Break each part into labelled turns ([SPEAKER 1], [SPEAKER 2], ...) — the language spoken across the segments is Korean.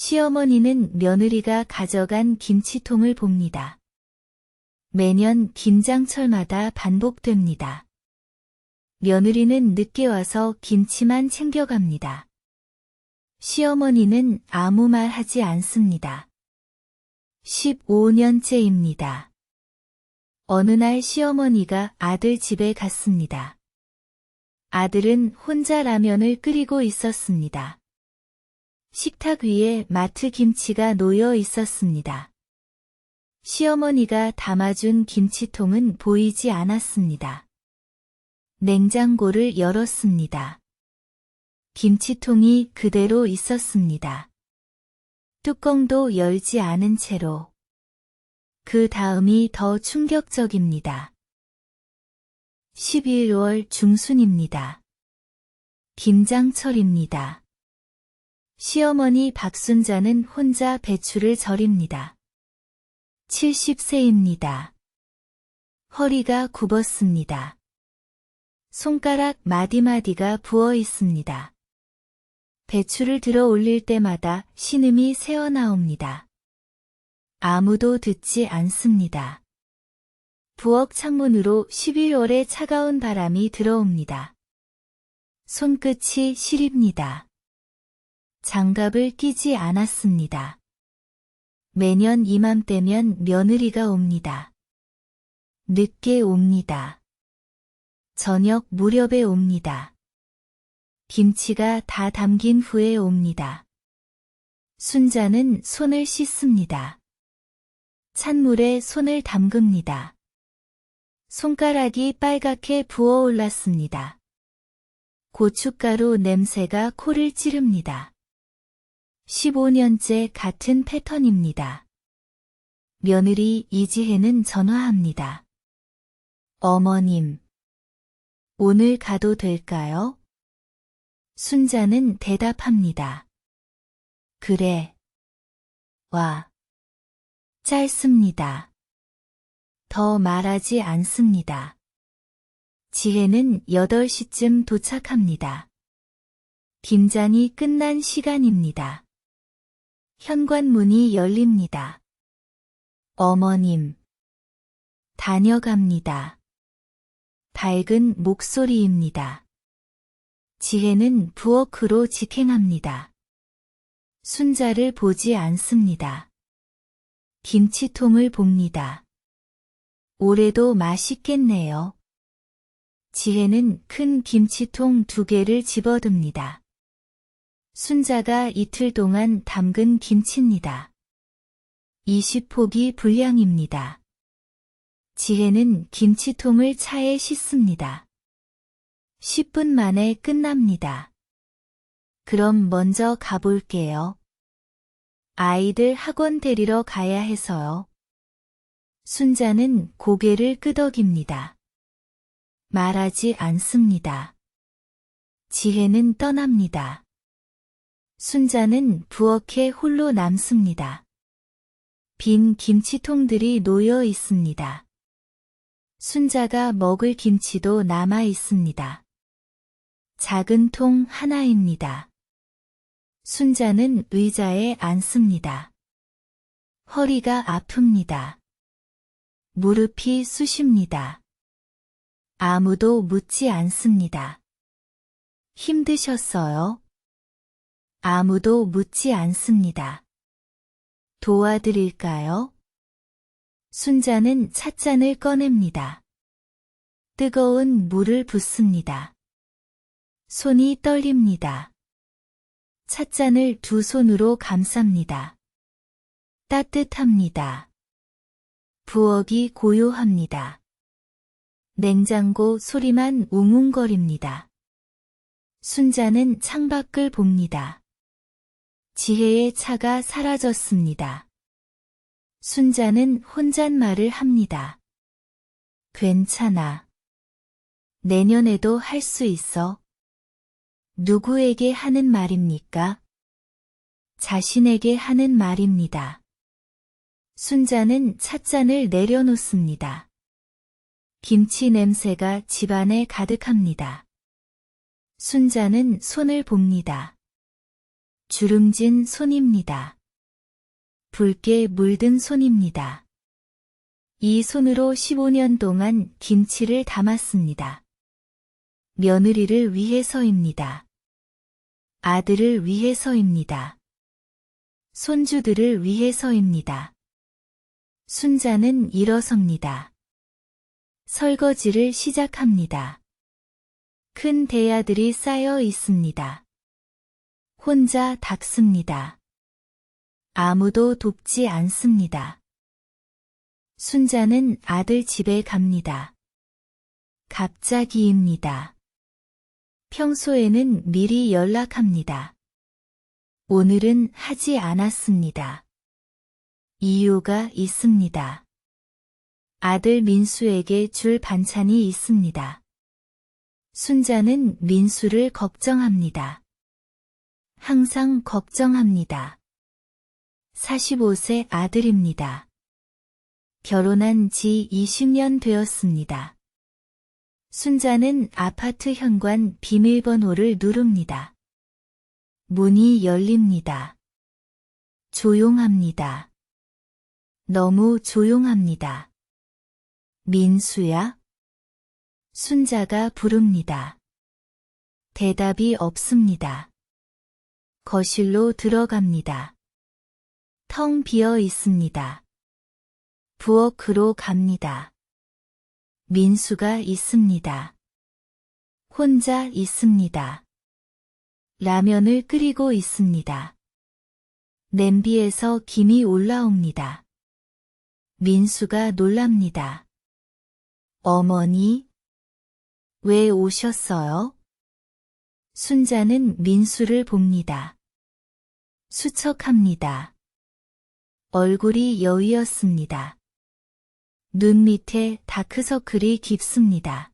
[SPEAKER 1] 시어머니는 며느리가 가져간 김치통을 봅니다. 매년 김장철마다 반복됩니다. 며느리는 늦게 와서 김치만 챙겨갑니다. 시어머니는 아무 말 하지 않습니다. 15년째입니다. 어느 날 시어머니가 아들 집에 갔습니다. 아들은 혼자 라면을 끓이고 있었습니다. 식탁 위에 마트 김치가 놓여 있었습니다. 시어머니가 담아준 김치통은 보이지 않았습니다. 냉장고를 열었습니다. 김치통이 그대로 있었습니다. 뚜껑도 열지 않은 채로. 그 다음이 더 충격적입니다. 11월 중순입니다. 김장철입니다. 시어머니 박순자는 혼자 배추를 절입니다. 70세입니다. 허리가 굽었습니다. 손가락 마디마디가 부어 있습니다. 배추를 들어 올릴 때마다 신음이 새어나옵니다. 아무도 듣지 않습니다. 부엌 창문으로 11월의 차가운 바람이 들어옵니다. 손끝이 시립니다. 장갑을 끼지 않았습니다. 매년 이맘때면 며느리가 옵니다. 늦게 옵니다. 저녁 무렵에 옵니다. 김치가 다 담긴 후에 옵니다. 순자는 손을 씻습니다. 찬물에 손을 담급니다. 손가락이 빨갛게 부어올랐습니다. 고춧가루 냄새가 코를 찌릅니다. 15년째 같은 패턴입니다. 며느리 이지혜는 전화합니다. 어머님, 오늘 가도 될까요? 순자는 대답합니다. 그래. 와. 짧습니다. 더 말하지 않습니다. 지혜는 8시쯤 도착합니다. 김장이 끝난 시간입니다. 현관문이 열립니다. 어머님. 다녀갑니다. 밝은 목소리입니다. 지혜는 부엌으로 직행합니다. 순자를 보지 않습니다. 김치통을 봅니다. 올해도 맛있겠네요. 지혜는 큰 김치통 2개를 집어듭니다. 순자가 이틀 동안 담근 김치입니다. 20포기 분량입니다. 지혜는 김치통을 차에 싣습니다. 10분 만에 끝납니다. 그럼 먼저 가볼게요. 아이들 학원 데리러 가야 해서요. 순자는 고개를 끄덕입니다. 말하지 않습니다. 지혜는 떠납니다. 순자는 부엌에 홀로 남습니다. 빈 김치통들이 놓여 있습니다. 순자가 먹을 김치도 남아 있습니다. 작은 통 하나입니다. 순자는 의자에 앉습니다. 허리가 아픕니다. 무릎이 쑤십니다. 아무도 묻지 않습니다. 힘드셨어요? 아무도 묻지 않습니다. 도와드릴까요? 순자는 찻잔을 꺼냅니다. 뜨거운 물을 붓습니다. 손이 떨립니다. 찻잔을 2손으로 감쌉니다. 따뜻합니다. 부엌이 고요합니다. 냉장고 소리만 웅웅거립니다. 순자는 창밖을 봅니다. 지혜의 차가 사라졌습니다. 순자는 혼잣말을 합니다. 괜찮아. 내년에도 할 수 있어. 누구에게 하는 말입니까? 자신에게 하는 말입니다. 순자는 찻잔을 내려놓습니다. 김치 냄새가 집안에 가득합니다. 순자는 손을 봅니다. 주름진 손입니다. 붉게 물든 손입니다. 이 손으로 15년 동안 김치를 담았습니다. 며느리를 위해서입니다. 아들을 위해서입니다. 손주들을 위해서입니다. 순자는 일어섭니다. 설거지를 시작합니다. 큰 대야들이 쌓여 있습니다. 혼자 닦습니다. 아무도 돕지 않습니다. 순자는 아들 집에 갑니다. 갑자기입니다. 평소에는 미리 연락합니다. 오늘은 하지 않았습니다. 이유가 있습니다. 아들 민수에게 줄 반찬이 있습니다. 순자는 민수를 걱정합니다. 항상 걱정합니다. 45세 아들입니다. 결혼한 지 20년 되었습니다. 순자는 아파트 현관 비밀번호를 누릅니다. 문이 열립니다. 조용합니다. 너무 조용합니다. 민수야? 순자가 부릅니다. 대답이 없습니다. 거실로 들어갑니다. 텅 비어 있습니다. 부엌으로 갑니다. 민수가 있습니다. 혼자 있습니다. 라면을 끓이고 있습니다. 냄비에서 김이 올라옵니다. 민수가 놀랍니다. 어머니, 왜 오셨어요? 순자는 민수를 봅니다. 수척합니다. 얼굴이 여위었습니다. 눈 밑에 다크서클이 깊습니다.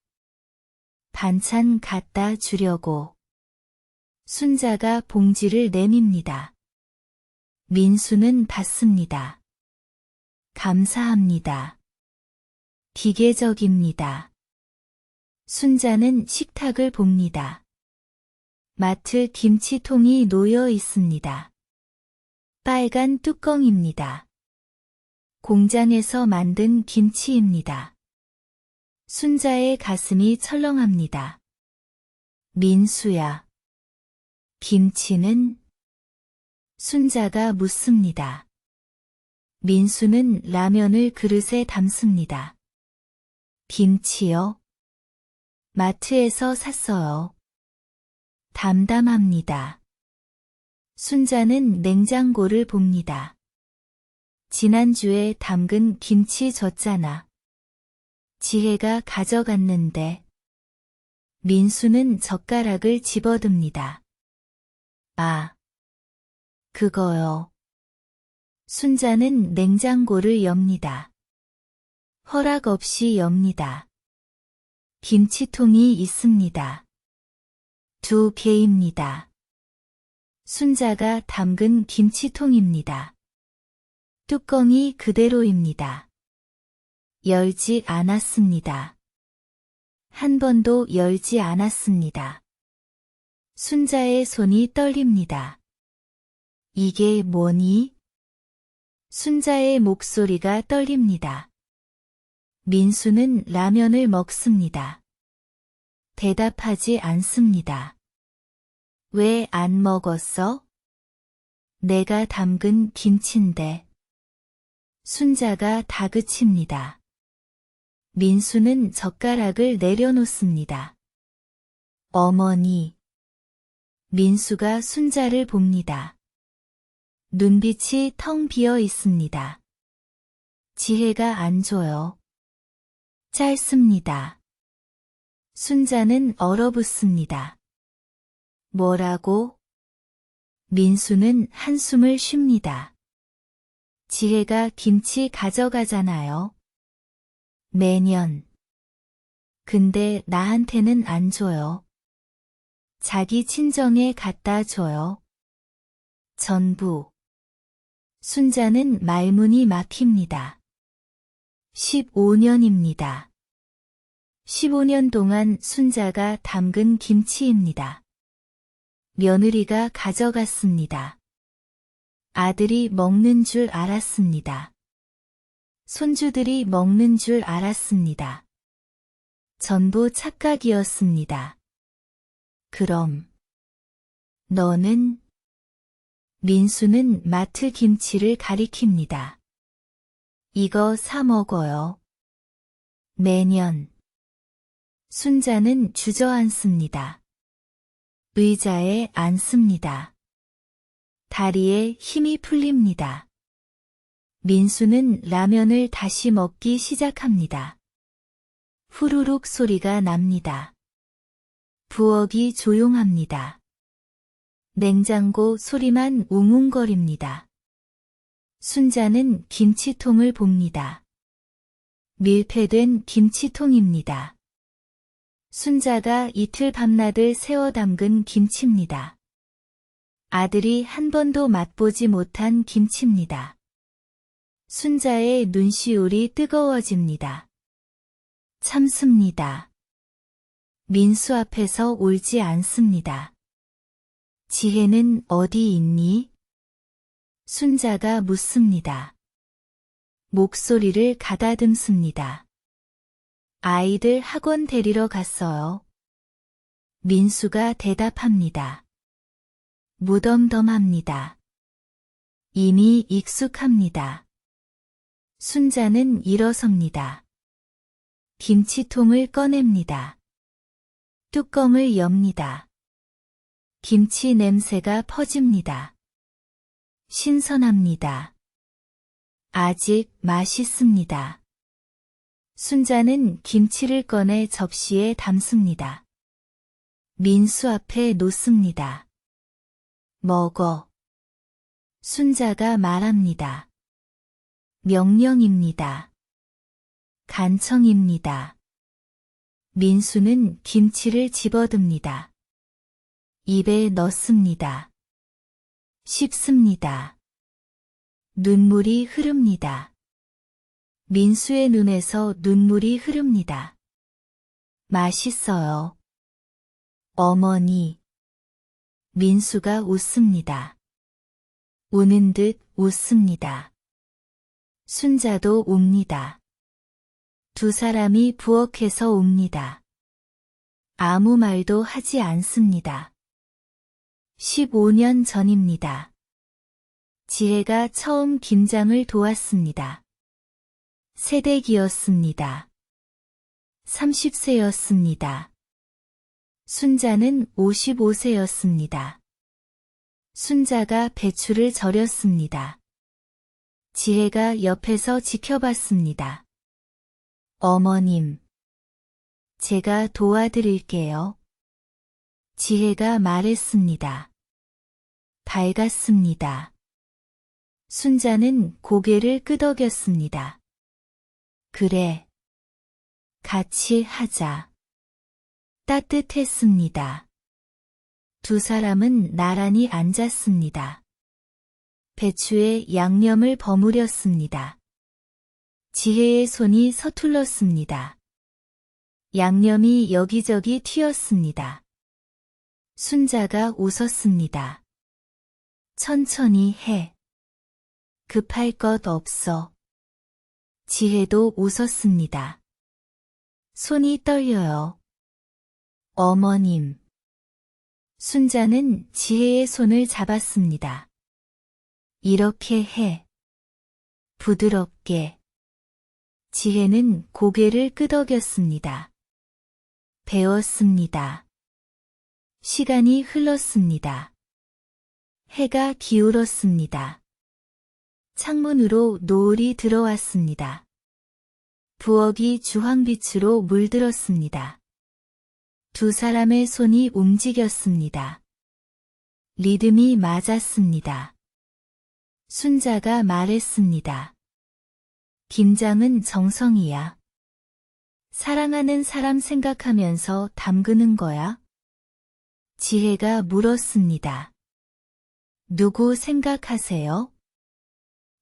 [SPEAKER 1] 반찬 갖다 주려고. 순자가 봉지를 내밉니다. 민수는 받습니다. 감사합니다. 기계적입니다. 순자는 식탁을 봅니다. 마트 김치통이 놓여 있습니다. 빨간 뚜껑입니다. 공장에서 만든 김치입니다. 순자의 가슴이 철렁합니다. 민수야. 김치는? 순자가 묻습니다. 민수는 라면을 그릇에 담습니다. 김치요? 마트에서 샀어요. 담담합니다. 순자는 냉장고를 봅니다. 지난주에 담근 김치 줬잖아. 지혜가 가져갔는데. 민수는 젓가락을 집어듭니다. 아, 그거요. 순자는 냉장고를 엽니다. 허락 없이 엽니다. 김치통이 있습니다. 2개입니다. 순자가 담근 김치통입니다. 뚜껑이 그대로입니다. 열지 않았습니다. 한 번도 열지 않았습니다. 순자의 손이 떨립니다. 이게 뭐니? 순자의 목소리가 떨립니다. 민수는 라면을 먹습니다. 대답하지 않습니다. 왜 안 먹었어? 내가 담근 김치인데. 순자가 다그칩니다. 민수는 젓가락을 내려놓습니다. 어머니. 민수가 순자를 봅니다. 눈빛이 텅 비어 있습니다. 지혜가 안 줘요. 짧습니다. 순자는 얼어붙습니다. 뭐라고? 민수는 한숨을 쉽니다. 지혜가 김치 가져가잖아요. 매년. 근데 나한테는 안 줘요. 자기 친정에 갖다 줘요. 전부. 순자는 말문이 막힙니다. 15년입니다. 15년 동안 순자가 담근 김치입니다. 며느리가 가져갔습니다. 아들이 먹는 줄 알았습니다. 손주들이 먹는 줄 알았습니다. 전부 착각이었습니다. 그럼 너는? 민수는 마트 김치를 가리킵니다. 이거 사 먹어요. 매년. 순자는 주저앉습니다. 의자에 앉습니다. 다리에 힘이 풀립니다. 민수는 라면을 다시 먹기 시작합니다. 후루룩 소리가 납니다. 부엌이 조용합니다. 냉장고 소리만 웅웅거립니다. 순자는 김치통을 봅니다. 밀폐된 김치통입니다. 순자가 이틀 밤낮을 새워 담근 김치입니다. 아들이 한 번도 맛보지 못한 김치입니다. 순자의 눈시울이 뜨거워집니다. 참습니다. 민수 앞에서 울지 않습니다. 지혜는 어디 있니? 순자가 묻습니다. 목소리를 가다듬습니다. 아이들 학원 데리러 갔어요. 민수가 대답합니다. 무덤덤합니다. 이미 익숙합니다. 순자는 일어섭니다. 김치통을 꺼냅니다. 뚜껑을 엽니다. 김치 냄새가 퍼집니다. 신선합니다. 아직 맛있습니다. 순자는 김치를 꺼내 접시에 담습니다. 민수 앞에 놓습니다. 먹어. 순자가 말합니다. 명령입니다. 간청입니다. 민수는 김치를 집어듭니다. 입에 넣습니다. 씹습니다. 눈물이 흐릅니다. 민수의 눈에서 눈물이 흐릅니다. 맛있어요. 어머니. 민수가 웃습니다. 우는 듯 웃습니다. 순자도 웁니다. 두 사람이 부엌에서 웁니다. 아무 말도 하지 않습니다. 15년 전입니다. 지혜가 처음 김장을 도왔습니다. 새댁이었습니다. 30세였습니다. 순자는 55세였습니다. 순자가 배추를 절였습니다. 지혜가 옆에서 지켜봤습니다. 어머님, 제가 도와드릴게요. 지혜가 말했습니다. 밝았습니다. 순자는 고개를 끄덕였습니다. 그래. 같이 하자. 따뜻했습니다. 두 사람은 나란히 앉았습니다. 배추에 양념을 버무렸습니다. 지혜의 손이 서툴렀습니다. 양념이 여기저기 튀었습니다. 순자가 웃었습니다. 천천히 해. 급할 것 없어. 지혜도 웃었습니다. 손이 떨려요. 어머님. 순자는 지혜의 손을 잡았습니다. 이렇게 해. 부드럽게. 지혜는 고개를 끄덕였습니다. 배웠습니다. 시간이 흘렀습니다. 해가 기울었습니다. 창문으로 노을이 들어왔습니다. 부엌이 주황빛으로 물들었습니다. 두 사람의 손이 움직였습니다. 리듬이 맞았습니다. 순자가 말했습니다. 김장은 정성이야. 사랑하는 사람 생각하면서 담그는 거야? 지혜가 물었습니다. 누구 생각하세요?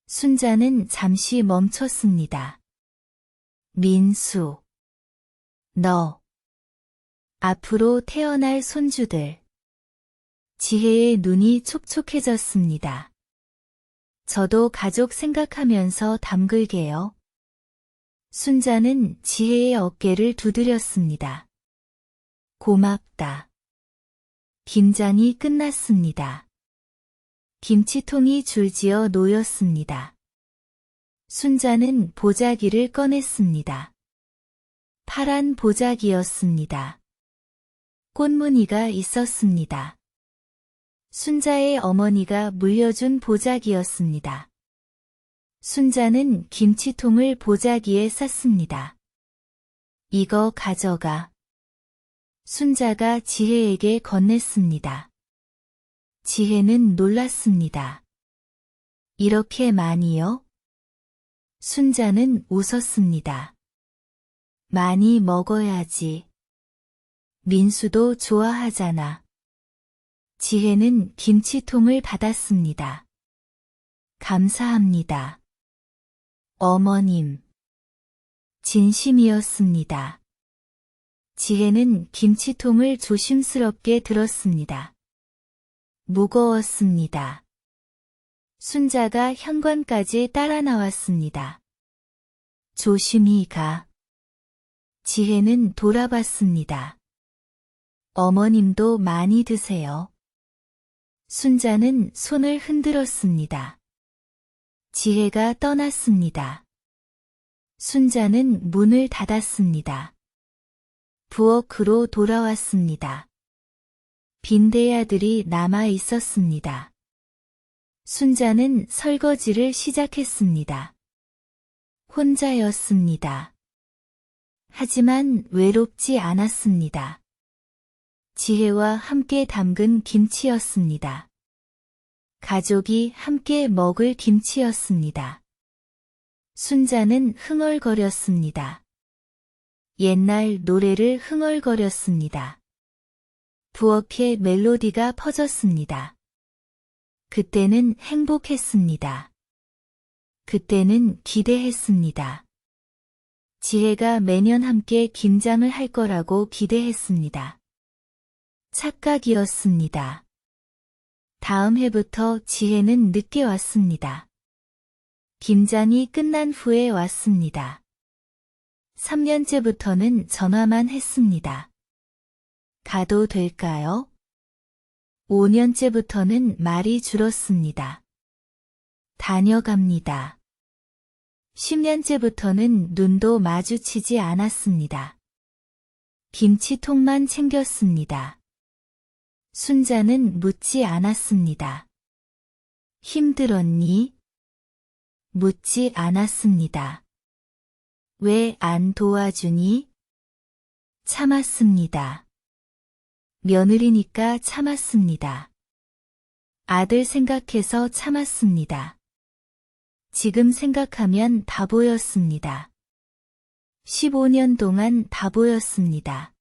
[SPEAKER 1] 순자는 잠시 멈췄습니다. 민수. 너. 앞으로 태어날 손주들. 지혜의 눈이 촉촉해졌습니다. 저도 가족 생각하면서 담글게요. 순자는 지혜의 어깨를 두드렸습니다. 고맙다. 김장이 끝났습니다. 김치통이 줄지어 놓였습니다. 순자는 보자기를 꺼냈습니다. 파란 보자기였습니다. 꽃무늬가 있었습니다. 순자의 어머니가 물려준 보자기였습니다. 순자는 김치통을 보자기에 쌌습니다. 이거 가져가. 순자가 지혜에게 건넸습니다. 지혜는 놀랐습니다. 이렇게 많이요? 순자는 웃었습니다. 많이 먹어야지. 민수도 좋아하잖아. 지혜는 김치통을 받았습니다. 감사합니다. 어머님. 진심이었습니다. 지혜는 김치통을 조심스럽게 들었습니다. 무거웠습니다. 순자가 현관까지 따라 나왔습니다. 조심히 가. 지혜는 돌아봤습니다. 어머님도 많이 드세요. 순자는 손을 흔들었습니다. 지혜가 떠났습니다. 순자는 문을 닫았습니다. 부엌으로 돌아왔습니다. 빈대야들이 남아 있었습니다. 순자는 설거지를 시작했습니다. 혼자였습니다. 하지만 외롭지 않았습니다. 지혜와 함께 담근 김치였습니다. 가족이 함께 먹을 김치였습니다. 순자는 흥얼거렸습니다. 옛날 노래를 흥얼거렸습니다. 부엌에 멜로디가 퍼졌습니다. 그때는 행복했습니다. 그때는 기대했습니다. 지혜가 매년 함께 김장을 할 거라고 기대했습니다. 착각이었습니다. 다음 해부터 지혜는 늦게 왔습니다. 김장이 끝난 후에 왔습니다. 3년째부터는 전화만 했습니다. 가도 될까요? 5년째부터는 말이 줄었습니다. 다녀갑니다. 10년째부터는 눈도 마주치지 않았습니다. 김치통만 챙겼습니다. 순자는 묻지 않았습니다. 힘들었니? 묻지 않았습니다. 왜 안 도와주니? 참았습니다. 며느리니까 참았습니다. 아들 생각해서 참았습니다. 지금 생각하면 바보였습니다. 15년 동안 바보였습니다.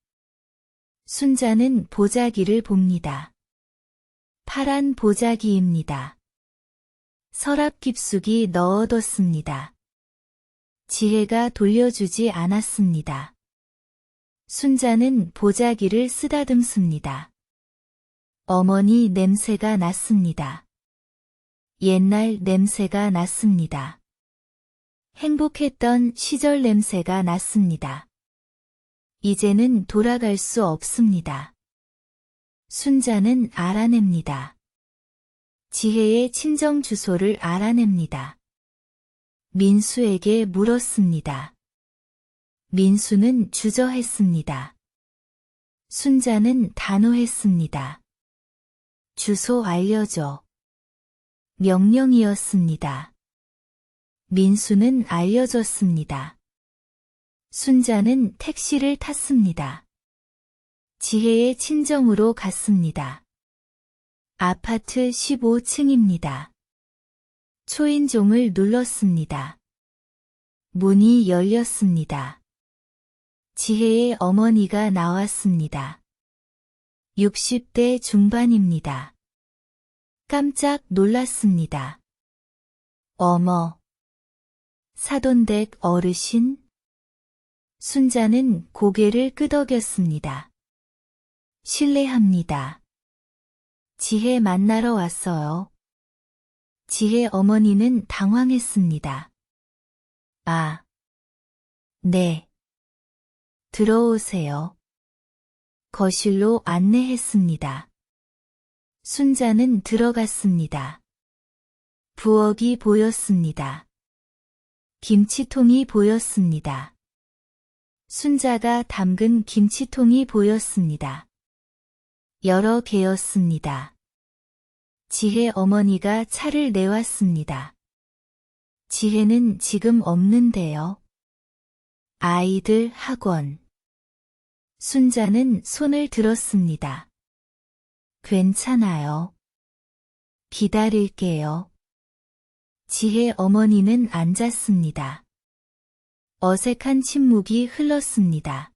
[SPEAKER 1] 순자는 보자기를 봅니다. 파란 보자기입니다. 서랍 깊숙이 넣어뒀습니다. 지혜가 돌려주지 않았습니다. 순자는 보자기를 쓰다듬습니다. 어머니 냄새가 났습니다. 옛날 냄새가 났습니다. 행복했던 시절 냄새가 났습니다. 이제는 돌아갈 수 없습니다. 순자는 알아냅니다. 지혜의 친정 주소를 알아냅니다. 민수에게 물었습니다. 민수는 주저했습니다. 순자는 단호했습니다. 주소 알려줘. 명령이었습니다. 민수는 알려줬습니다. 순자는 택시를 탔습니다. 지혜의 친정으로 갔습니다. 아파트 15층입니다. 초인종을 눌렀습니다. 문이 열렸습니다. 지혜의 어머니가 나왔습니다. 60대 중반입니다. 깜짝 놀랐습니다. 어머! 사돈댁 어르신? 순자는 고개를 끄덕였습니다. 실례합니다. 지혜 만나러 왔어요. 지혜 어머니는 당황했습니다. 아, 네. 들어오세요. 거실로 안내했습니다. 순자는 들어갔습니다. 부엌이 보였습니다. 김치통이 보였습니다. 순자가 담근 김치통이 보였습니다. 여러 개였습니다. 지혜 어머니가 차를 내왔습니다. 지혜는 지금 없는데요. 아이들 학원. 순자는 손을 들었습니다. 괜찮아요. 기다릴게요. 지혜 어머니는 앉았습니다. 어색한 침묵이 흘렀습니다.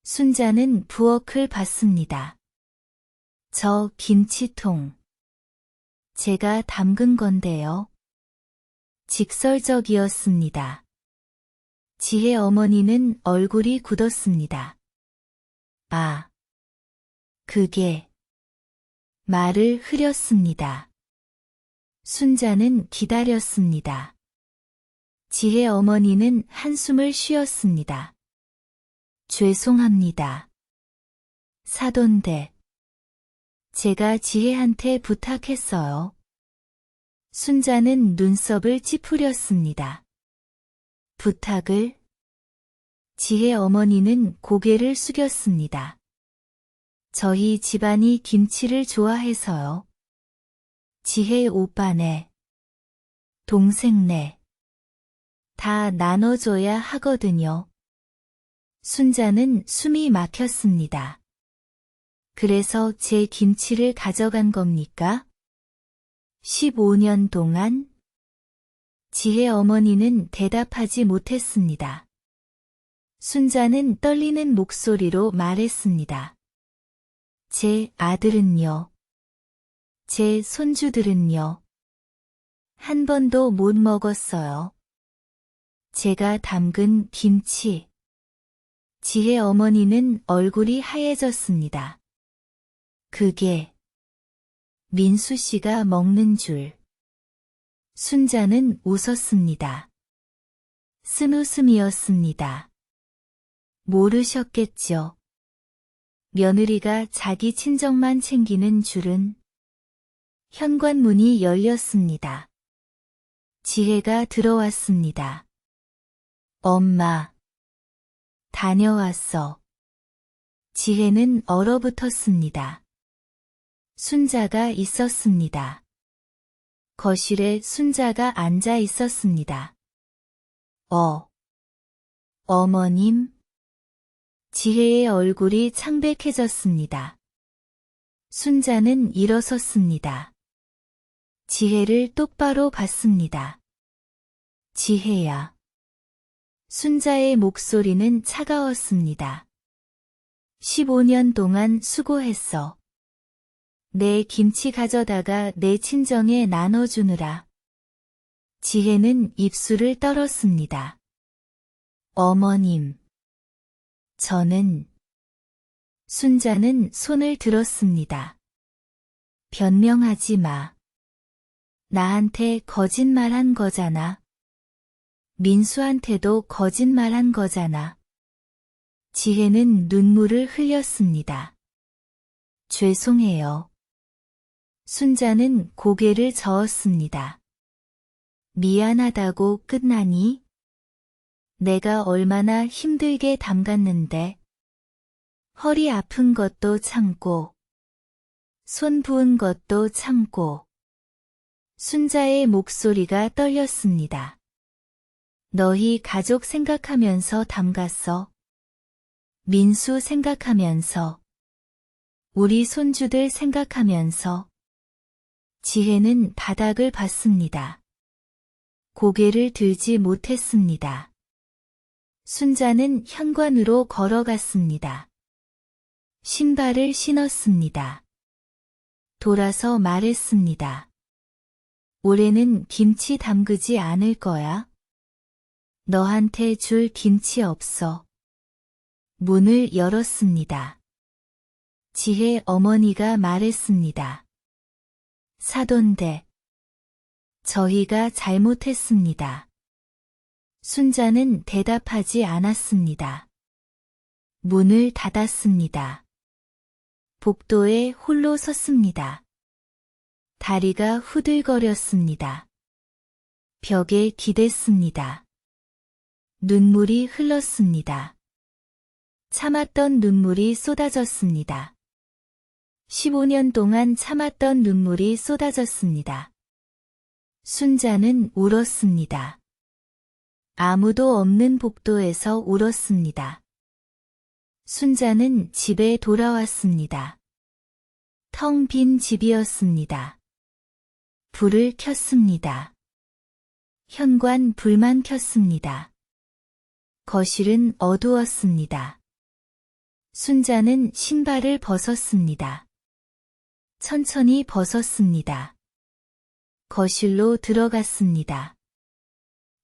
[SPEAKER 1] 순자는 부엌을 봤습니다. 저 김치통. 제가 담근 건데요. 직설적이었습니다. 지혜 어머니는 얼굴이 굳었습니다. 아, 그게. 말을 흐렸습니다. 순자는 기다렸습니다. 지혜 어머니는 한숨을 쉬었습니다. 죄송합니다. 사돈댁. 제가 지혜한테 부탁했어요. 순자는 눈썹을 찌푸렸습니다. 부탁을? 지혜 어머니는 고개를 숙였습니다. 저희 집안이 김치를 좋아해서요. 지혜 오빠네, 동생네, 다 나눠줘야 하거든요. 순자는 숨이 막혔습니다. 그래서 제 김치를 가져간 겁니까? 15년 동안? 지혜 어머니는 대답하지 못했습니다. 순자는 떨리는 목소리로 말했습니다. 제 아들은요. 제 손주들은요. 한 번도 못 먹었어요. 제가 담근 김치. 지혜 어머니는 얼굴이 하얘졌습니다. 그게 민수 씨가 먹는 줄. 순자는 웃었습니다. 쓴웃음이었습니다. 모르셨겠죠. 며느리가 자기 친정만 챙기는 줄은. 현관문이 열렸습니다. 지혜가 들어왔습니다. 엄마. 다녀왔어. 지혜는 얼어붙었습니다. 순자가 있었습니다. 거실에 순자가 앉아 있었습니다. 어머님? 지혜의 얼굴이 창백해졌습니다. 순자는 일어섰습니다. 지혜를 똑바로 봤습니다. 지혜야. 순자의 목소리는 차가웠습니다. 15년 동안 수고했어. 내 김치 가져다가 내 친정에 나눠주느라. 지혜는 입술을 떨었습니다. 어머님. 저는. 순자는 손을 들었습니다. 변명하지 마. 나한테 거짓말한 거잖아. 민수한테도 거짓말한 거잖아. 지혜는 눈물을 흘렸습니다. 죄송해요. 순자는 고개를 저었습니다. 미안하다고 끝나니? 내가 얼마나 힘들게 담갔는데. 허리 아픈 것도 참고, 손 부은 것도 참고. 순자의 목소리가 떨렸습니다. 너희 가족 생각하면서 담갔어. 민수 생각하면서. 우리 손주들 생각하면서. 지혜는 바닥을 봤습니다. 고개를 들지 못했습니다. 순자는 현관으로 걸어갔습니다. 신발을 신었습니다. 돌아서 말했습니다. 올해는 김치 담그지 않을 거야? 너한테 줄 김치 없어. 문을 열었습니다. 지혜 어머니가 말했습니다. 사돈대. 저희가 잘못했습니다. 순자는 대답하지 않았습니다. 문을 닫았습니다. 복도에 홀로 섰습니다. 다리가 후들거렸습니다. 벽에 기댔습니다. 눈물이 흘렀습니다. 참았던 눈물이 쏟아졌습니다. 15년 동안 참았던 눈물이 쏟아졌습니다. 순자는 울었습니다. 아무도 없는 복도에서 울었습니다. 순자는 집에 돌아왔습니다. 텅 빈 집이었습니다. 불을 켰습니다. 현관 불만 켰습니다. 거실은 어두웠습니다. 순자는 신발을 벗었습니다. 천천히 벗었습니다. 거실로 들어갔습니다.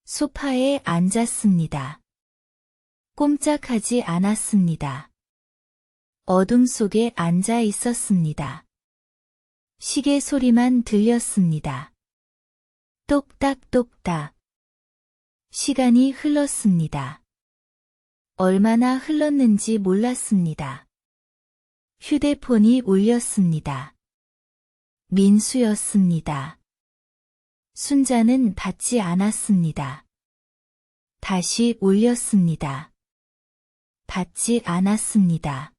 [SPEAKER 1] 소파에 앉았습니다. 꼼짝하지 않았습니다. 어둠 속에 앉아 있었습니다. 시계 소리만 들렸습니다. 똑딱똑딱. 시간이 흘렀습니다. 얼마나 흘렀는지 몰랐습니다. 휴대폰이 울렸습니다. 민수였습니다. 순자는 받지 않았습니다. 다시 울렸습니다. 받지 않았습니다.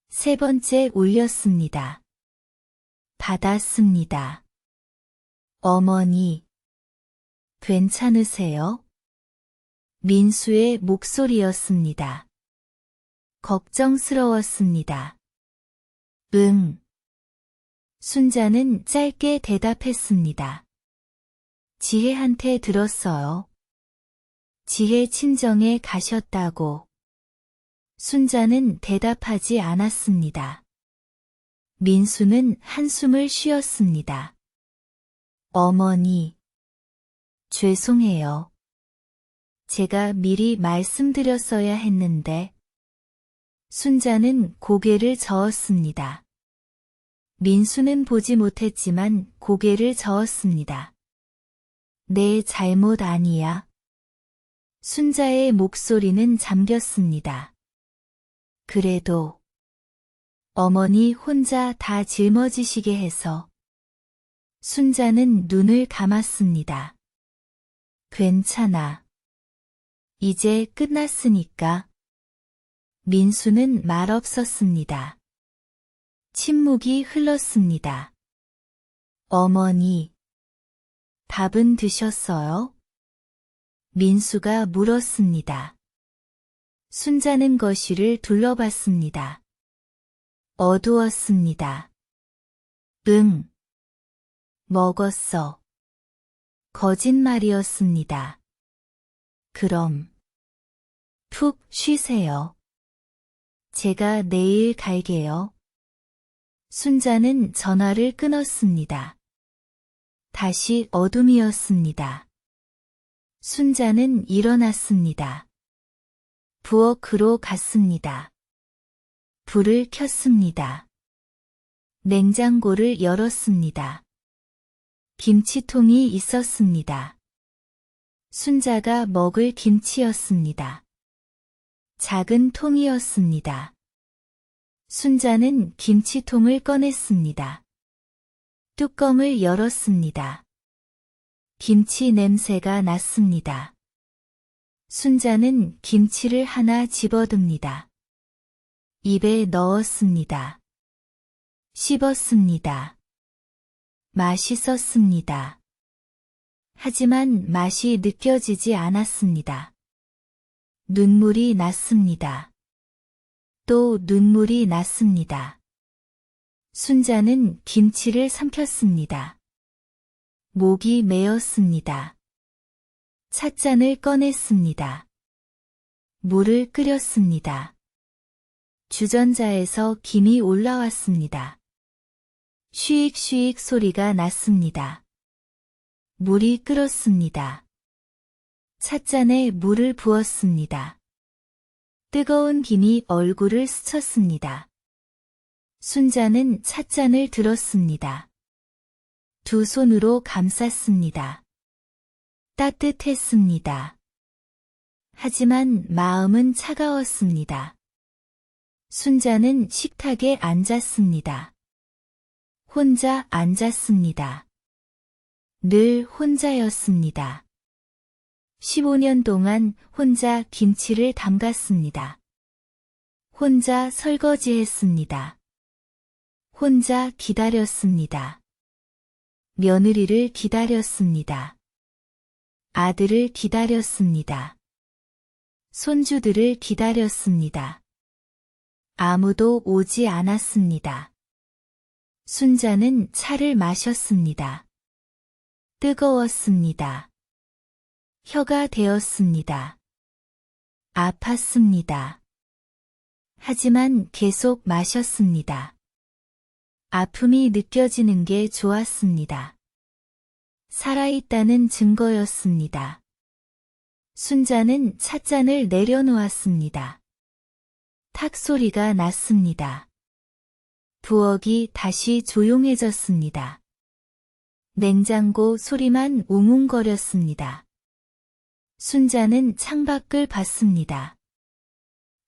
[SPEAKER 1] 세 번째 울렸습니다. 받았습니다. 어머니, 괜찮으세요? 민수의 목소리였습니다. 걱정스러웠습니다. 응. 순자는 짧게 대답했습니다. 지혜한테 들었어요. 지혜 친정에 가셨다고. 순자는 대답하지 않았습니다. 민수는 한숨을 쉬었습니다. 어머니, 죄송해요. 제가 미리 말씀드렸어야 했는데. 순자는 고개를 저었습니다. 민수는 보지 못했지만 고개를 저었습니다. 내 잘못 아니야. 순자의 목소리는 잠겼습니다. 그래도 어머니 혼자 다 짊어지시게 해서. 순자는 눈을 감았습니다. 괜찮아. 이제 끝났으니까. 민수는 말없었습니다. 침묵이 흘렀습니다. 어머니, 밥은 드셨어요? 민수가 물었습니다. 순자는 거실을 둘러봤습니다. 어두웠습니다. 응. 먹었어. 거짓말이었습니다. 그럼 푹 쉬세요. 제가 내일 갈게요. 순자는 전화를 끊었습니다. 다시 어둠이었습니다. 순자는 일어났습니다. 부엌으로 갔습니다. 불을 켰습니다. 냉장고를 열었습니다. 김치통이 있었습니다. 순자가 먹을 김치였습니다. 작은 통이었습니다. 순자는 김치통을 꺼냈습니다. 뚜껑을 열었습니다. 김치 냄새가 났습니다. 순자는 김치를 하나 집어듭니다. 입에 넣었습니다. 씹었습니다. 맛있었습니다. 하지만 맛이 느껴지지 않았습니다. 눈물이 났습니다. 또 눈물이 났습니다. 순자는 김치를 삼켰습니다. 목이 메었습니다. 찻잔을 꺼냈습니다. 물을 끓였습니다. 주전자에서 김이 올라왔습니다. 쉬익쉬익 소리가 났습니다. 물이 끓었습니다. 찻잔에 물을 부었습니다. 뜨거운 김이 얼굴을 스쳤습니다. 순자는 찻잔을 들었습니다. 두 손으로 감쌌습니다. 따뜻했습니다. 하지만 마음은 차가웠습니다. 순자는 식탁에 앉았습니다. 혼자 앉았습니다. 늘 혼자였습니다. 15년 동안 혼자 김치를 담갔습니다. 혼자 설거지했습니다. 혼자 기다렸습니다. 며느리를 기다렸습니다. 아들을 기다렸습니다. 손주들을 기다렸습니다. 아무도 오지 않았습니다. 순자는 차를 마셨습니다. 뜨거웠습니다. 혀가 데었습니다. 아팠습니다. 하지만 계속 마셨습니다. 아픔이 느껴지는 게 좋았습니다. 살아있다는 증거였습니다. 순자는 찻잔을 내려놓았습니다. 탁 소리가 났습니다. 부엌이 다시 조용해졌습니다. 냉장고 소리만 웅웅거렸습니다. 순자는 창밖을 봤습니다.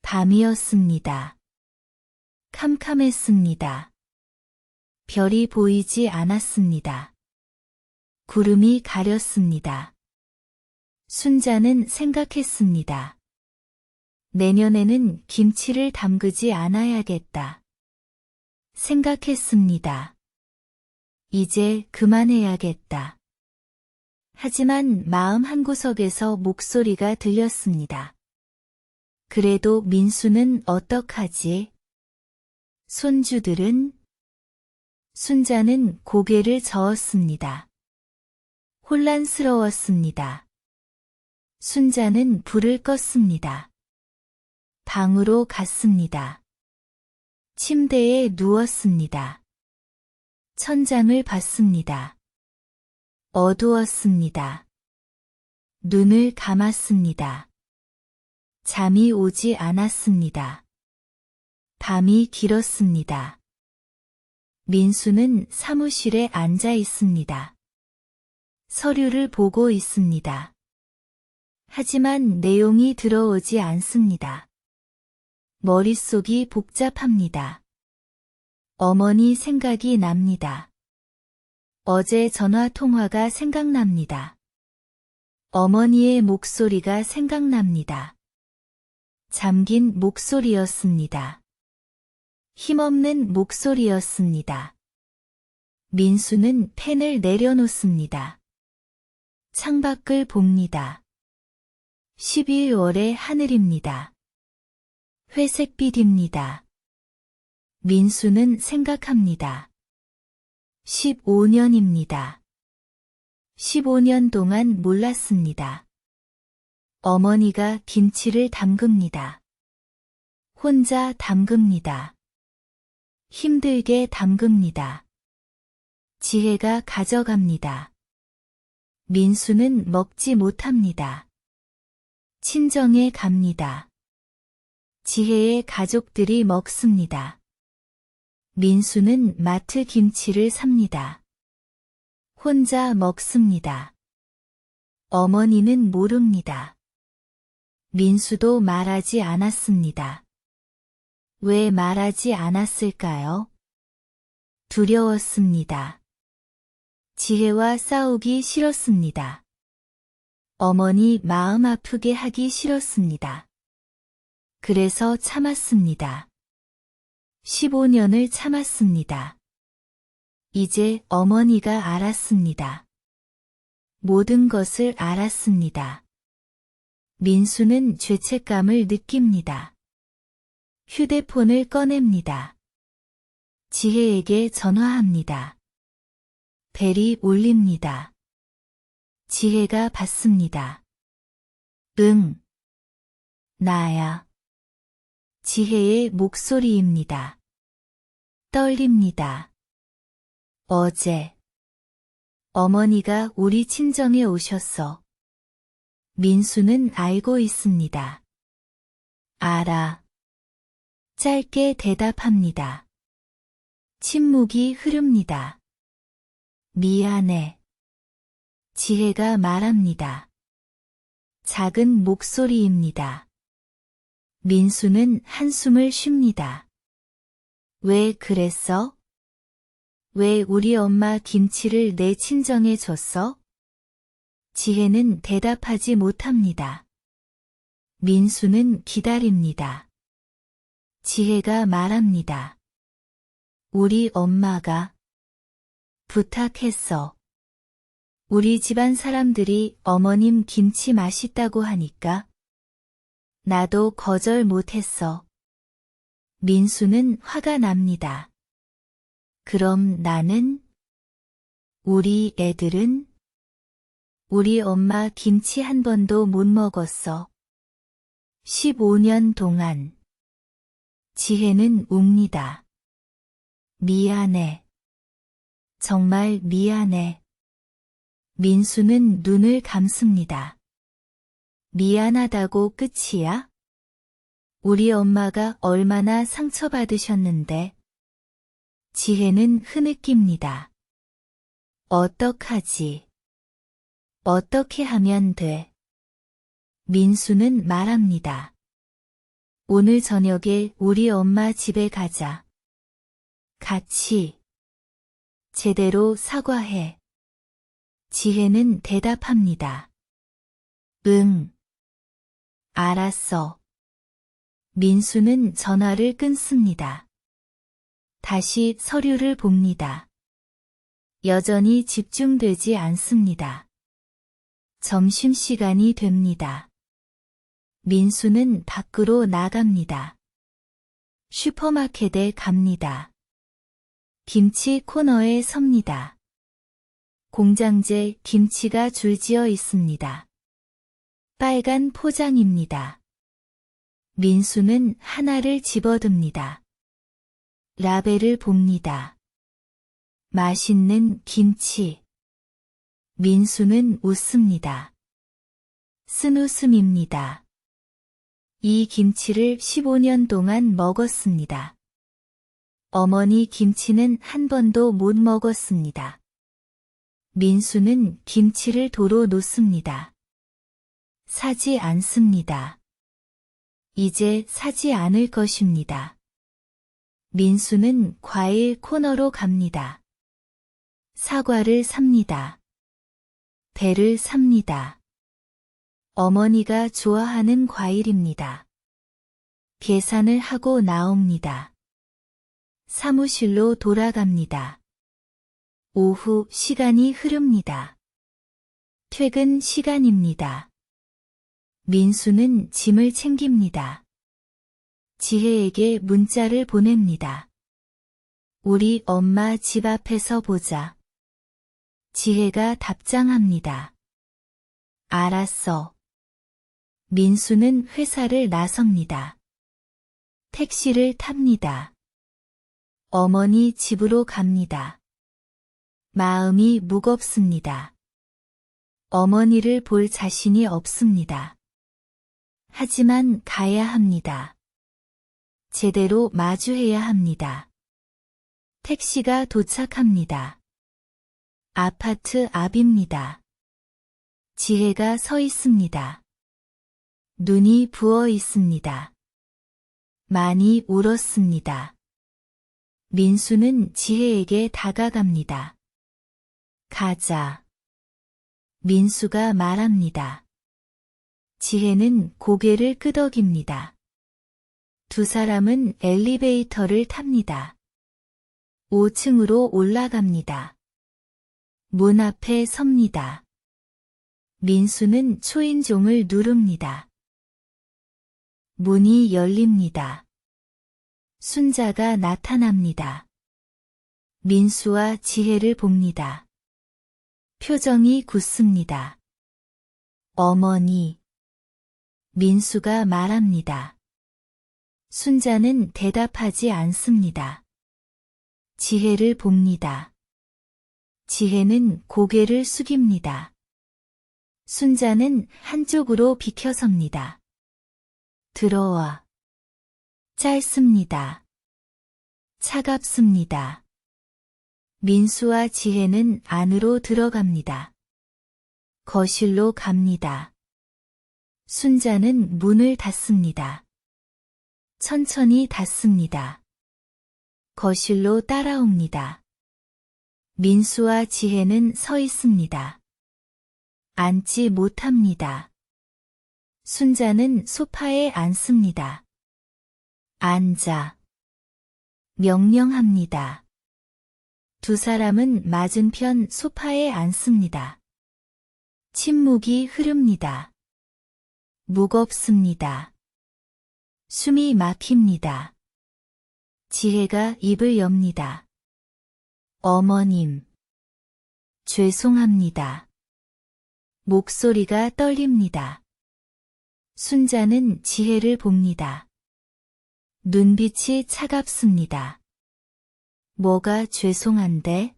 [SPEAKER 1] 밤이었습니다. 캄캄했습니다. 별이 보이지 않았습니다. 구름이 가렸습니다. 순자는 생각했습니다. 내년에는 김치를 담그지 않아야겠다. 생각했습니다. 이제 그만해야겠다. 하지만 마음 한구석에서 목소리가 들렸습니다. 그래도 민수는 어떡하지? 손주들은? 순자는 고개를 저었습니다. 혼란스러웠습니다. 순자는 불을 껐습니다. 방으로 갔습니다. 침대에 누웠습니다. 천장을 봤습니다. 어두웠습니다. 눈을 감았습니다. 잠이 오지 않았습니다. 밤이 길었습니다. 민수는 사무실에 앉아 있습니다. 서류를 보고 있습니다. 하지만 내용이 들어오지 않습니다. 머릿속이 복잡합니다. 어머니 생각이 납니다. 어제 전화 통화가 생각납니다. 어머니의 목소리가 생각납니다. 잠긴 목소리였습니다. 힘없는 목소리였습니다. 민수는 펜을 내려놓습니다. 창밖을 봅니다. 12월의 하늘입니다. 회색빛입니다. 민수는 생각합니다. 15년입니다. 15년 동안 몰랐습니다. 어머니가 김치를 담급니다. 혼자 담급니다. 힘들게 담급니다. 지혜가 가져갑니다. 민수는 먹지 못합니다. 친정에 갑니다. 지혜의 가족들이 먹습니다. 민수는 마트 김치를 삽니다. 혼자 먹습니다. 어머니는 모릅니다. 민수도 말하지 않았습니다. 왜 말하지 않았을까요? 두려웠습니다. 지혜와 싸우기 싫었습니다. 어머니 마음 아프게 하기 싫었습니다. 그래서 참았습니다. 15년을 참았습니다. 이제 어머니가 알았습니다. 모든 것을 알았습니다. 민수는 죄책감을 느낍니다. 휴대폰을 꺼냅니다. 지혜에게 전화합니다. 벨이 울립니다. 지혜가 받습니다. 응. 나야. 지혜의 목소리입니다. 떨립니다. 어제 어머니가 우리 친정에 오셨어. 민수는 알고 있습니다. 알아. 짧게 대답합니다. 침묵이 흐릅니다. 미안해. 지혜가 말합니다. 작은 목소리입니다. 민수는 한숨을 쉽니다. 왜 그랬어? 왜 우리 엄마 김치를 내 친정에 줬어? 지혜는 대답하지 못합니다. 민수는 기다립니다. 지혜가 말합니다. 우리 엄마가 부탁했어. 우리 집안 사람들이 어머님 김치 맛있다고 하니까 나도 거절 못했어. 민수는 화가 납니다. 그럼 나는? 우리 애들은? 우리 엄마 김치 한 번도 못 먹었어. 15년 동안. 지혜는 웁니다. 미안해. 정말 미안해. 민수는 눈을 감습니다. 미안하다고 끝이야? 우리 엄마가 얼마나 상처받으셨는데. 지혜는 흐느낍니다. 어떡하지? 어떻게 하면 돼? 민수는 말합니다. 오늘 저녁에 우리 엄마 집에 가자. 같이. 제대로 사과해. 지혜는 대답합니다. 응. 알았어. 민수는 전화를 끊습니다. 다시 서류를 봅니다. 여전히 집중되지 않습니다. 점심시간이 됩니다. 민수는 밖으로 나갑니다. 슈퍼마켓에 갑니다. 김치 코너에 섭니다. 공장제 김치가 줄지어 있습니다. 빨간 포장입니다. 민수는 하나를 집어듭니다. 라벨을 봅니다. 맛있는 김치. 민수는 웃습니다. 쓴웃음입니다. 이 김치를 15년 동안 먹었습니다. 어머니 김치는 한 번도 못 먹었습니다. 민수는 김치를 도로 놓습니다. 사지 않습니다. 이제 사지 않을 것입니다. 민수는 과일 코너로 갑니다. 사과를 삽니다. 배를 삽니다. 어머니가 좋아하는 과일입니다. 계산을 하고 나옵니다. 사무실로 돌아갑니다. 오후 시간이 흐릅니다. 퇴근 시간입니다. 민수는 짐을 챙깁니다. 지혜에게 문자를 보냅니다. 우리 엄마 집 앞에서 보자. 지혜가 답장합니다. 알았어. 민수는 회사를 나섭니다. 택시를 탑니다. 어머니 집으로 갑니다. 마음이 무겁습니다. 어머니를 볼 자신이 없습니다. 하지만 가야 합니다. 제대로 마주해야 합니다. 택시가 도착합니다. 아파트 앞입니다. 지혜가 서 있습니다. 눈이 부어 있습니다. 많이 울었습니다. 민수는 지혜에게 다가갑니다. 가자. 민수가 말합니다. 지혜는 고개를 끄덕입니다. 두 사람은 엘리베이터를 탑니다. 5층으로 올라갑니다. 문 앞에 섭니다. 민수는 초인종을 누릅니다. 문이 열립니다. 순자가 나타납니다. 민수와 지혜를 봅니다. 표정이 굳습니다. 어머니. 민수가 말합니다. 순자는 대답하지 않습니다. 지혜를 봅니다. 지혜는 고개를 숙입니다. 순자는 한쪽으로 비켜섭니다. 들어와. 짧습니다. 차갑습니다. 민수와 지혜는 안으로 들어갑니다. 거실로 갑니다. 순자는 문을 닫습니다. 천천히 닫습니다. 거실로 따라옵니다. 민수와 지혜는 서 있습니다. 앉지 못합니다. 순자는 소파에 앉습니다. 앉아. 명령합니다. 두 사람은 맞은편 소파에 앉습니다. 침묵이 흐릅니다. 무겁습니다. 숨이 막힙니다. 지혜가 입을 엽니다. 어머님. 죄송합니다. 목소리가 떨립니다. 순자는 지혜를 봅니다. 눈빛이 차갑습니다. 뭐가 죄송한데?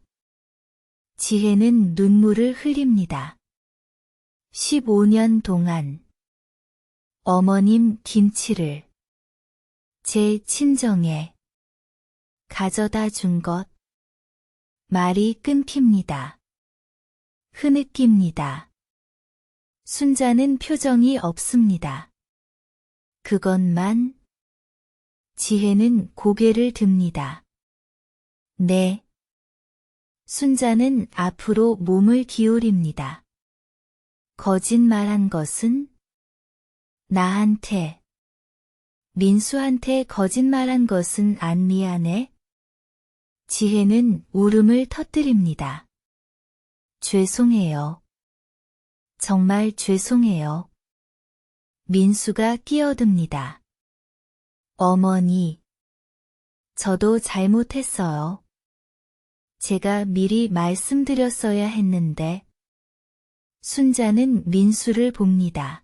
[SPEAKER 1] 지혜는 눈물을 흘립니다. 15년 동안 어머님 김치를 제 친정에 가져다 준 것. 말이 끊깁니다. 흐느낍니다. 순자는 표정이 없습니다. 그것만. 지혜는 고개를 듭니다. 네. 순자는 앞으로 몸을 기울입니다. 거짓말한 것은? 나한테. 민수한테 거짓말한 것은 안 미안해? 지혜는 울음을 터뜨립니다. 죄송해요. 정말 죄송해요. 민수가 끼어듭니다. 어머니. 저도 잘못했어요. 제가 미리 말씀드렸어야 했는데. 순자는 민수를 봅니다.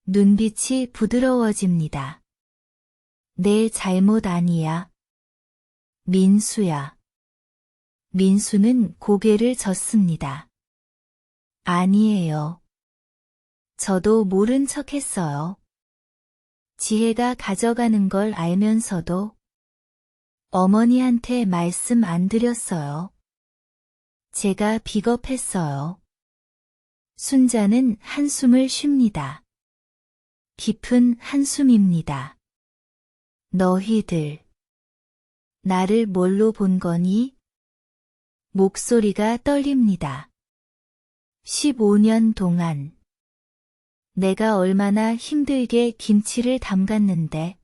[SPEAKER 1] 눈빛이 부드러워집니다. 내 잘못 아니야. 민수야. 민수는 고개를 젓습니다. 아니에요. 저도 모른 척 했어요. 지혜가 가져가는 걸 알면서도 어머니한테 말씀 안 드렸어요. 제가 비겁했어요. 순자는 한숨을 쉽니다. 깊은 한숨입니다. 너희들. 나를 뭘로 본 거니? 목소리가 떨립니다. 15년 동안 내가 얼마나 힘들게 김치를 담갔는데,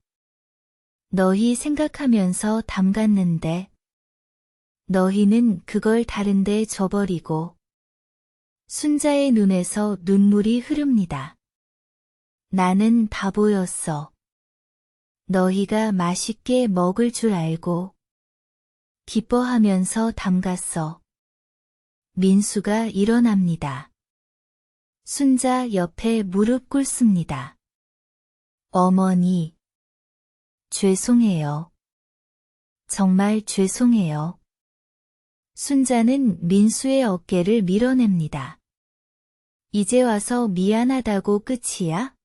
[SPEAKER 1] 너희 생각하면서 담갔는데, 너희는 그걸 다른데 줘버리고. 순자의 눈에서 눈물이 흐릅니다. 나는 바보였어. 너희가 맛있게 먹을 줄 알고 기뻐하면서 담갔어. 민수가 일어납니다. 순자 옆에 무릎 꿇습니다. 어머니. 죄송해요. 정말 죄송해요. 순자는 민수의 어깨를 밀어냅니다. 이제 와서 미안하다고 끝이야?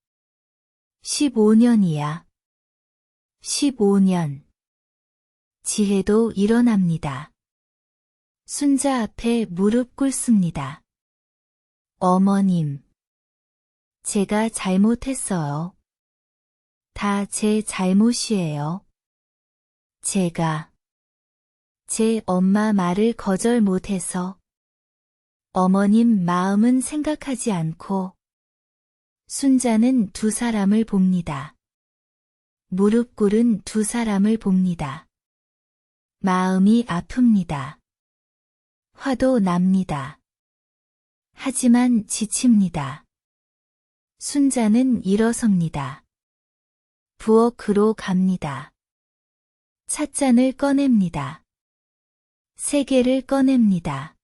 [SPEAKER 1] 15년이야. 15년. 지혜도 일어납니다. 순자 앞에 무릎 꿇습니다. 어머님. 제가 잘못했어요. 다 제 잘못이에요. 제가 제 엄마 말을 거절 못해서 어머님 마음은 생각하지 않고. 순자는 두 사람을 봅니다. 무릎 꿇은 두 사람을 봅니다. 마음이 아픕니다. 화도 납니다. 하지만 지칩니다. 순자는 일어섭니다. 부엌으로 갑니다. 찻잔을 꺼냅니다. 세개를 꺼냅니다.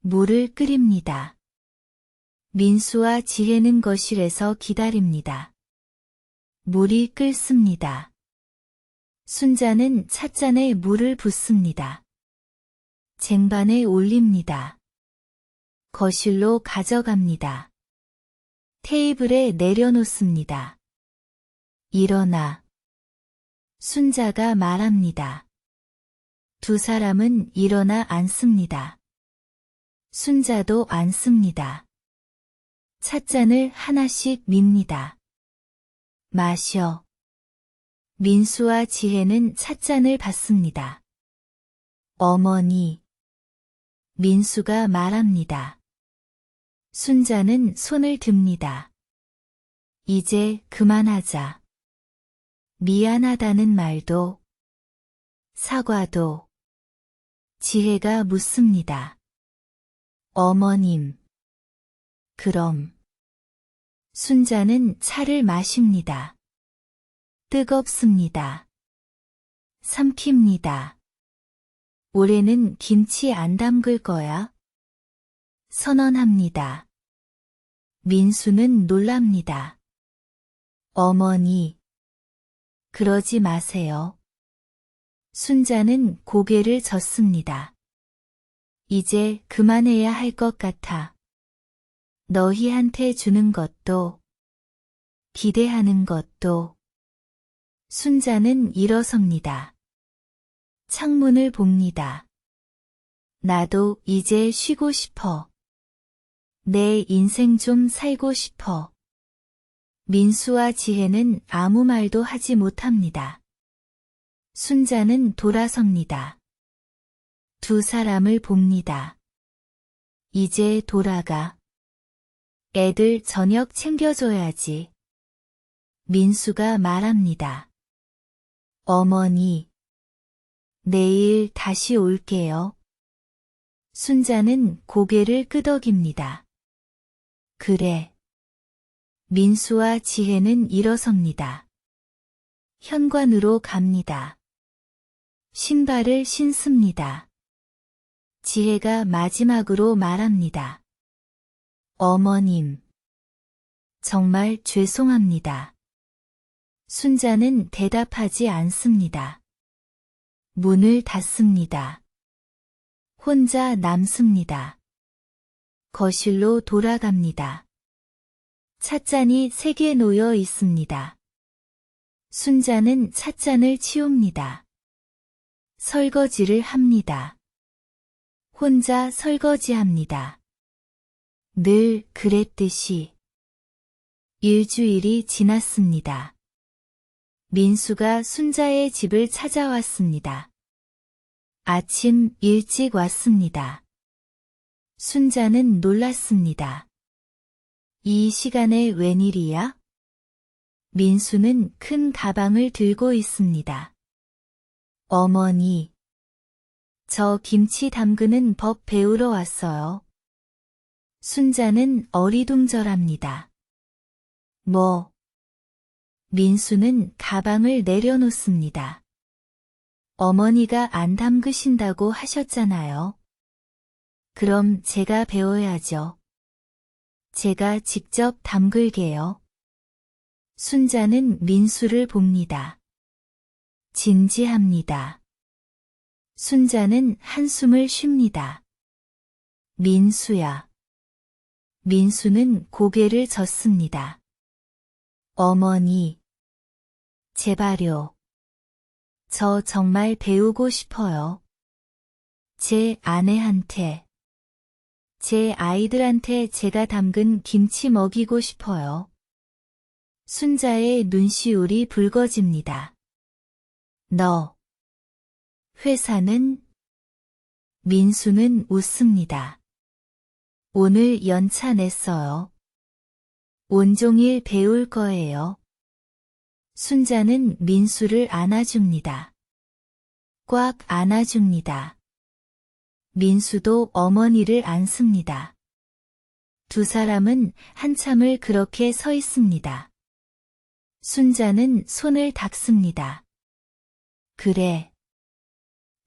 [SPEAKER 1] 물을 끓입니다. 민수와 지혜는 거실에서 기다립니다. 물이 끓습니다. 순자는 찻잔에 물을 붓습니다. 쟁반에 올립니다. 거실로 가져갑니다. 테이블에 내려놓습니다. 일어나. 순자가 말합니다. 두 사람은 일어나 앉습니다. 순자도 앉습니다. 찻잔을 하나씩 밉니다. 마셔. 민수와 지혜는 찻잔을 받습니다. 어머니. 민수가 말합니다. 순자는 손을 듭니다. 이제 그만하자. 미안하다는 말도, 사과도. 지혜가 묻습니다. 어머님. 그럼. 순자는 차를 마십니다. 뜨겁습니다. 삼킵니다. 올해는 김치 안 담글 거야? 선언합니다. 민수는 놀랍니다. 어머니. 그러지 마세요. 순자는 고개를 젓습니다. 이제 그만해야 할 것 같아. 너희한테 주는 것도, 기대하는 것도. 순자는 일어섭니다. 창문을 봅니다. 나도 이제 쉬고 싶어. 내 인생 좀 살고 싶어. 민수와 지혜는 아무 말도 하지 못합니다. 순자는 돌아섭니다. 두 사람을 봅니다. 이제 돌아가. 애들 저녁 챙겨줘야지. 민수가 말합니다. 어머니. 내일 다시 올게요. 순자는 고개를 끄덕입니다. 그래. 민수와 지혜는 일어섭니다. 현관으로 갑니다. 신발을 신습니다. 지혜가 마지막으로 말합니다. 어머님. 정말 죄송합니다. 순자는 대답하지 않습니다. 문을 닫습니다. 혼자 남습니다. 거실로 돌아갑니다. 찻잔이 3개 놓여 있습니다. 순자는 찻잔을 치웁니다. 설거지를 합니다. 혼자 설거지합니다. 늘 그랬듯이. 일주일이 지났습니다. 민수가 순자의 집을 찾아왔습니다. 아침 일찍 왔습니다. 순자는 놀랐습니다. 이 시간에 웬일이야? 민수는 큰 가방을 들고 있습니다. 어머니. 저 김치 담그는 법 배우러 왔어요. 순자는 어리둥절합니다. 뭐? 민수는 가방을 내려놓습니다. 어머니가 안 담그신다고 하셨잖아요. 그럼 제가 배워야죠. 제가 직접 담글게요. 순자는 민수를 봅니다. 진지합니다. 순자는 한숨을 쉽니다. 민수야. 민수는 고개를 젓습니다. 어머니. 제발요. 저 정말 배우고 싶어요. 제 아내한테, 제 아이들한테 제가 담근 김치 먹이고 싶어요. 순자의 눈시울이 붉어집니다. 너. 회사는? 민수는 웃습니다. 오늘 연차 냈어요. 온종일 배울 거예요. 순자는 민수를 안아줍니다. 꽉 안아줍니다. 민수도 어머니를 안습니다. 두 사람은 한참을 그렇게 서 있습니다. 순자는 손을 닦습니다. 그래.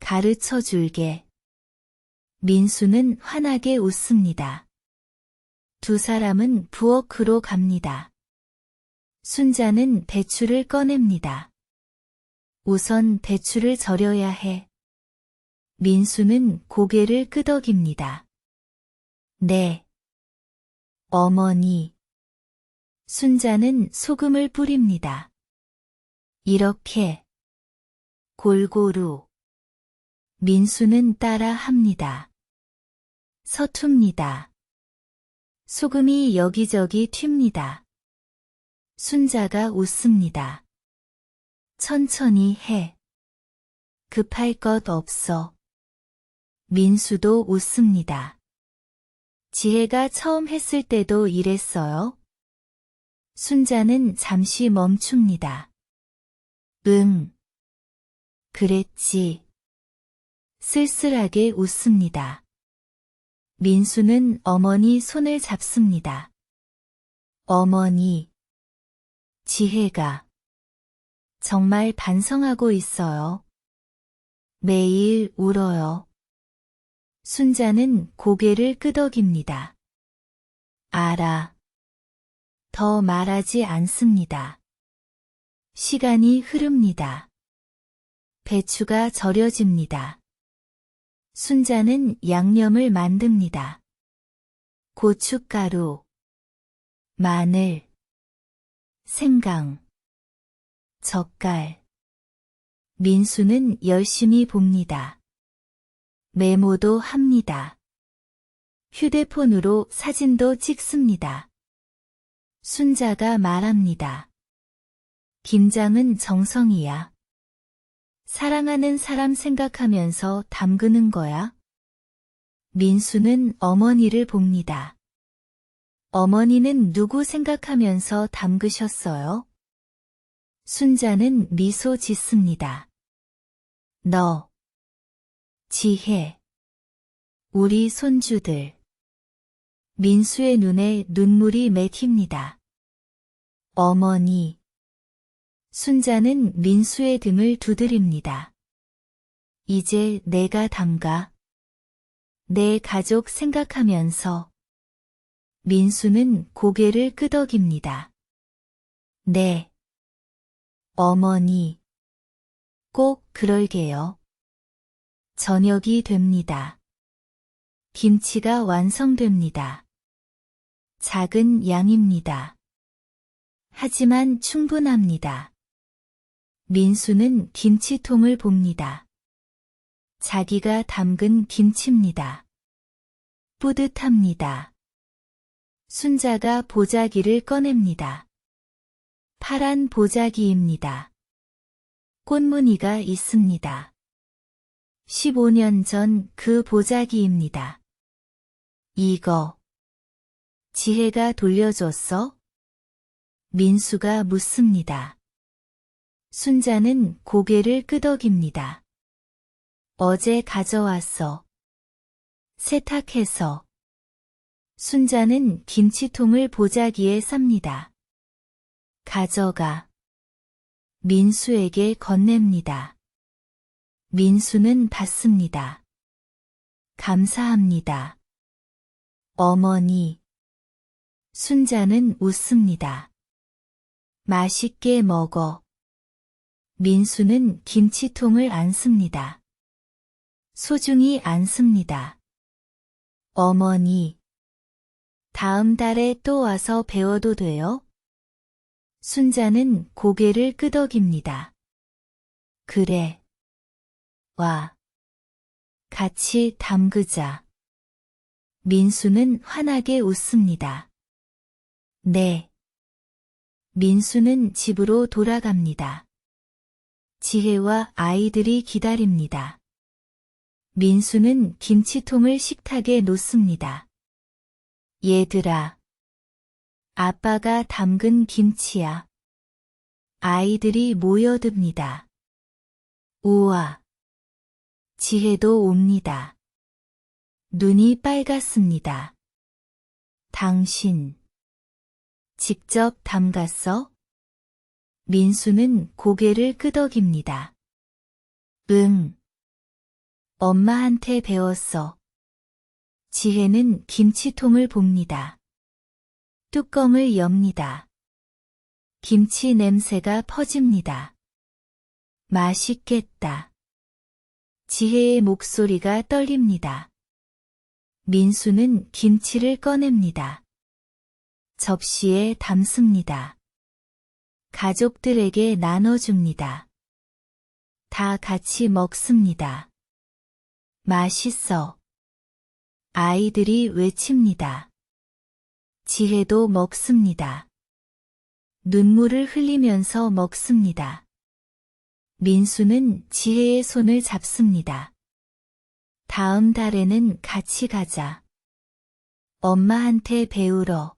[SPEAKER 1] 가르쳐 줄게. 민수는 환하게 웃습니다. 두 사람은 부엌으로 갑니다. 순자는 배추를 꺼냅니다. 우선 배추를 절여야 해. 민수는 고개를 끄덕입니다. 네. 어머니. 순자는 소금을 뿌립니다. 이렇게. 골고루. 민수는 따라 합니다. 서툽니다. 소금이 여기저기 튑니다. 순자가 웃습니다. 천천히 해. 급할 것 없어. 민수도 웃습니다. 지혜가 처음 했을 때도 이랬어요. 순자는 잠시 멈춥니다. 응. 그랬지. 쓸쓸하게 웃습니다. 민수는 어머니 손을 잡습니다. 어머니. 지혜가 정말 반성하고 있어요. 매일 울어요. 순자는 고개를 끄덕입니다. 알아. 더 말하지 않습니다. 시간이 흐릅니다. 배추가 절여집니다. 순자는 양념을 만듭니다. 고춧가루, 마늘, 생강, 젓갈. 민수는 열심히 봅니다. 메모도 합니다. 휴대폰으로 사진도 찍습니다. 순자가 말합니다. 김장은 정성이야. 사랑하는 사람 생각하면서 담그는 거야. 민수는 어머니를 봅니다. 어머니는 누구 생각하면서 담그셨어요? 순자는 미소 짓습니다. 너. 지혜. 우리 손주들. 민수의 눈에 눈물이 맺힙니다. 어머니. 순자는 민수의 등을 두드립니다. 이제 내가 담가. 내 가족 생각하면서. 민수는 고개를 끄덕입니다. 네. 어머니. 꼭 그럴게요. 저녁이 됩니다. 김치가 완성됩니다. 작은 양입니다. 하지만 충분합니다. 민수는 김치통을 봅니다. 자기가 담근 김치입니다. 뿌듯합니다. 순자가 보자기를 꺼냅니다. 파란 보자기입니다. 꽃무늬가 있습니다. 15년 전 그 보자기입니다. 이거. 지혜가 돌려줬어? 민수가 묻습니다. 순자는 고개를 끄덕입니다. 어제 가져왔어. 세탁해서. 순자는 김치통을 보자기에 쌉니다. 가져가. 민수에게 건넵니다. 민수는 받습니다. 감사합니다. 어머니. 순자는 웃습니다. 맛있게 먹어. 민수는 김치통을 안습니다. 소중히 안습니다. 어머니. 다음 달에 또 와서 배워도 돼요? 순자는 고개를 끄덕입니다. 그래. 와. 같이 담그자. 민수는 환하게 웃습니다. 네. 민수는 집으로 돌아갑니다. 지혜와 아이들이 기다립니다. 민수는 김치통을 식탁에 놓습니다. 얘들아. 아빠가 담근 김치야. 아이들이 모여듭니다. 우와. 지혜도 옵니다. 눈이 빨갛습니다. 당신. 직접 담갔어? 민수는 고개를 끄덕입니다. 응. 엄마한테 배웠어. 지혜는 김치통을 봅니다. 뚜껑을 엽니다. 김치 냄새가 퍼집니다. 맛있겠다. 지혜의 목소리가 떨립니다. 민수는 김치를 꺼냅니다. 접시에 담습니다. 가족들에게 나눠줍니다. 다 같이 먹습니다. 맛있어. 아이들이 외칩니다. 지혜도 먹습니다. 눈물을 흘리면서 먹습니다. 민수는 지혜의 손을 잡습니다. 다음 달에는 같이 가자. 엄마한테 배우러.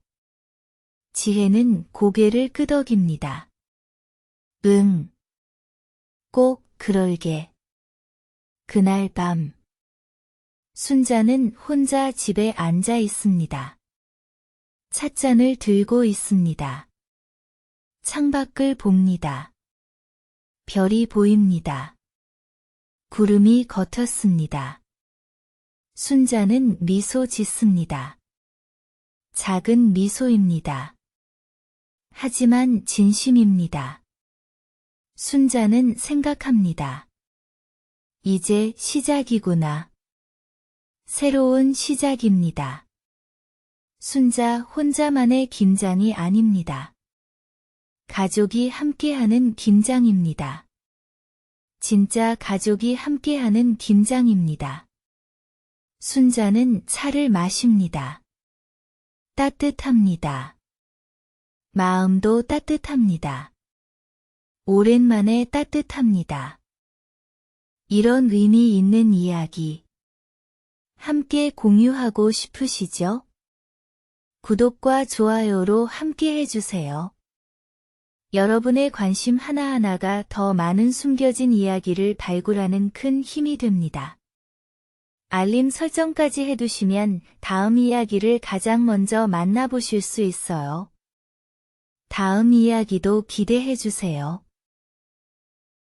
[SPEAKER 1] 지혜는 고개를 끄덕입니다. 응. 꼭 그럴게. 그날 밤. 순자는 혼자 집에 앉아 있습니다. 찻잔을 들고 있습니다. 창밖을 봅니다. 별이 보입니다. 구름이 걷었습니다. 순자는 미소 짓습니다. 작은 미소입니다. 하지만 진심입니다. 순자는 생각합니다. 이제 시작이구나. 새로운 시작입니다. 순자 혼자만의 김장이 아닙니다. 가족이 함께하는 김장입니다. 진짜 가족이 함께하는 김장입니다. 순자는 차를 마십니다. 따뜻합니다. 마음도 따뜻합니다. 오랜만에 따뜻합니다. 이런 의미 있는 이야기 함께 공유하고 싶으시죠? 구독과 좋아요로 함께 해주세요. 여러분의 관심 하나하나가 더 많은 숨겨진 이야기를 발굴하는 큰 힘이 됩니다. 알림 설정까지 해두시면 다음 이야기를 가장 먼저 만나보실 수 있어요. 다음 이야기도 기대해주세요.